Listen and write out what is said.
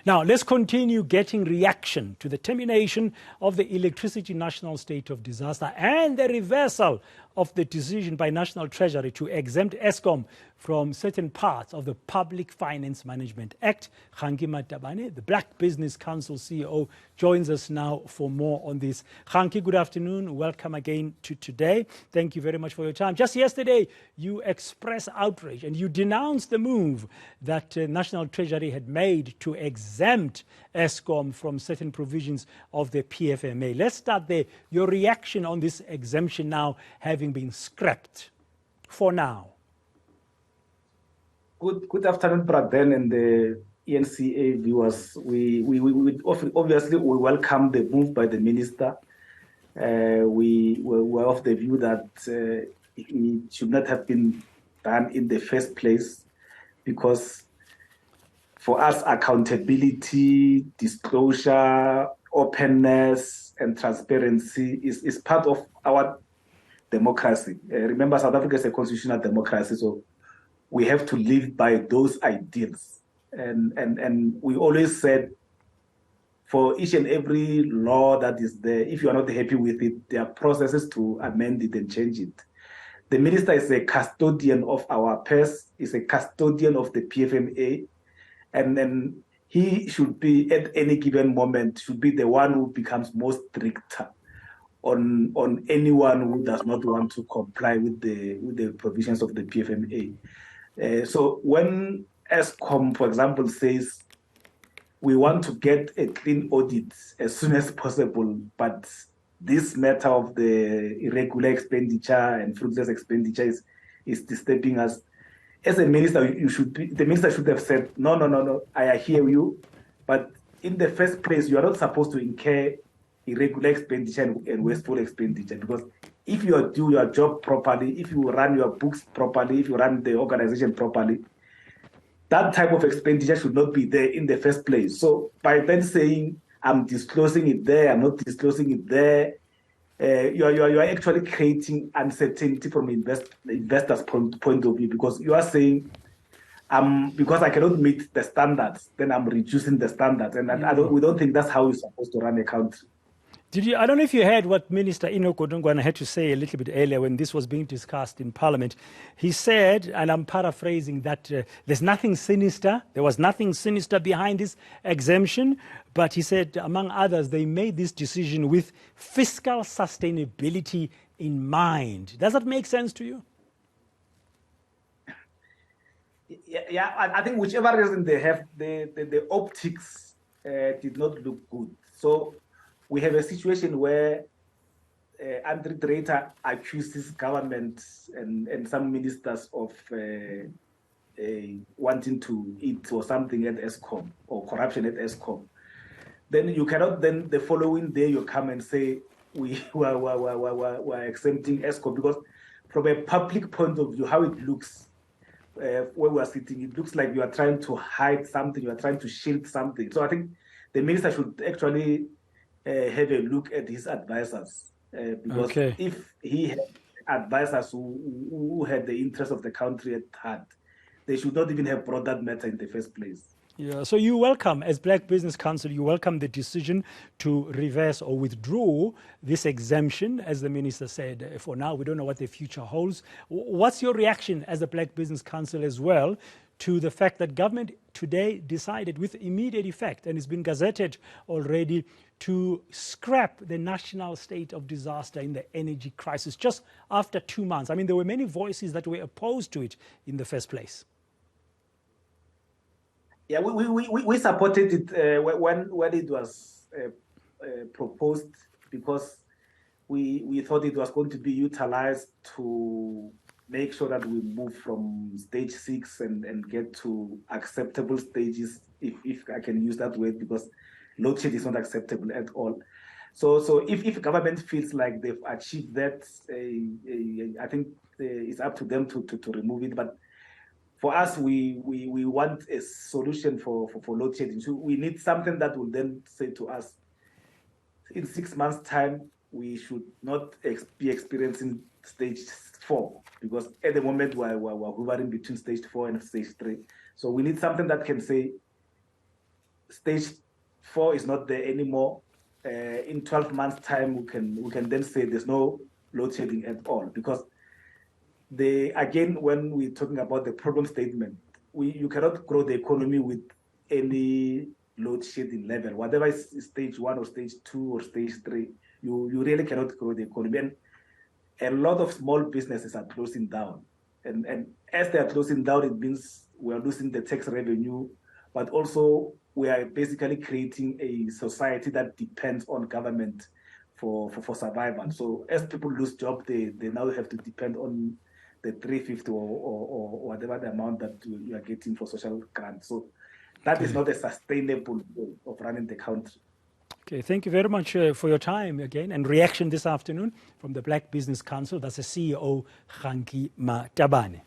Now, let's continue getting reaction to the termination of the electricity national state of disaster and the reversal of the decision by National Treasury to exempt Eskom from certain parts of the Public Finance Management Act. Kganki Matabane, the Black Business Council CEO, joins us now for more on this. Kganki, good afternoon. Welcome again to today. Thank you very much for your time. Just yesterday, you expressed outrage and you denounced the move that National Treasury had made to exempt Eskom from certain provisions of the PFMA. Let's start there. Your reaction on this exemption now having been scrapped for now. Good afternoon, Braden and the eNCA viewers. We obviously welcome the move by the minister. We were of the view that it should not have been done in the first place, because for us, accountability, disclosure, openness, and transparency is part of our democracy. Remember, South Africa is a constitutional democracy, so we have to live by those ideals. And we always said, for each and every law that is there, if you are not happy with it, there are processes to amend it and change it. The minister is a custodian of our purse, is a custodian of the PFMA, and then he should be, at any given moment, should be the one who becomes most stricter on anyone who does not want to comply with the provisions of the PFMA. So when Eskom, for example, says we want to get a clean audit as soon as possible, but this matter of the irregular expenditure and fruitless expenditure is disturbing us, as a minister, the minister should have said, no, I hear you, but in the first place, you are not supposed to incur irregular expenditure and wasteful expenditure, because if you do your job properly, if you run your books properly, if you run the organization properly, that type of expenditure should not be there in the first place. So by then saying, I'm disclosing it there, I'm not disclosing it there, you are actually creating uncertainty from investors' point of view, because you are saying, because I cannot meet the standards, then I'm reducing the standards. And we don't think that's how you're supposed to run a country. I don't know if you heard what Minister Enoch Godongwana had to say a little bit earlier when this was being discussed in Parliament. He said, and I'm paraphrasing, that there's nothing sinister. There was nothing sinister behind this exemption. But he said, among others, they made this decision with fiscal sustainability in mind. Does that make sense to you? Yeah, I think whichever reason they have, the optics did not look good. So we have a situation where Andre Dreiter accuses government and some ministers of wanting to eat or something at Eskom, or corruption at Eskom. Then you cannot, then the following day you come and say, we're exempting Eskom, because from a public point of view, how it looks, where we are sitting, it looks like you are trying to hide something, you are trying to shield something. So I think the minister should actually have a look at his advisors, because if he had advisors who had the interest of the country at heart, they should not even have brought that matter in the first place. Yeah, so you welcome, as Black Business Council, you welcome the decision to reverse or withdraw this exemption, as the minister said. For now, we don't know what the future holds. What's your reaction as the Black Business Council as well to the fact that government today decided with immediate effect, and it's been gazetted already, to scrap the national state of disaster in the energy crisis just after 2 months? I mean, there were many voices that were opposed to it in the first place. Yeah, we supported it when it was proposed, because we thought it was going to be utilized to make sure that we move from stage 6 and get to acceptable stages, if I can use that word, because load shed is not acceptable at all. So if government feels like they've achieved that, I think it's up to them to remove it. But for us, we want a solution for load shedding. So we need something that will then say to us, in 6 months' time, we should not be experiencing stage 4, because at the moment we're hovering between stage 4 and stage 3. So we need something that can say stage 4 is not there anymore, in 12 months' time, we can then say there's no load shedding at all. Because again, when we're talking about the problem statement, you cannot grow the economy with any load shedding level. Whatever is stage 1 or stage 2 or stage 3, you really cannot grow the economy. And a lot of small businesses are closing down. And as they are closing down, it means we are losing the tax revenue, but also we are basically creating a society that depends on government for survival. So as people lose jobs, they now have to depend on the 350 or whatever the amount that you are getting for social grants. So that is not a sustainable way of running the country. Okay, thank you very much for your time again and reaction this afternoon from the Black Business Council. That's the CEO, Kganki Matabane.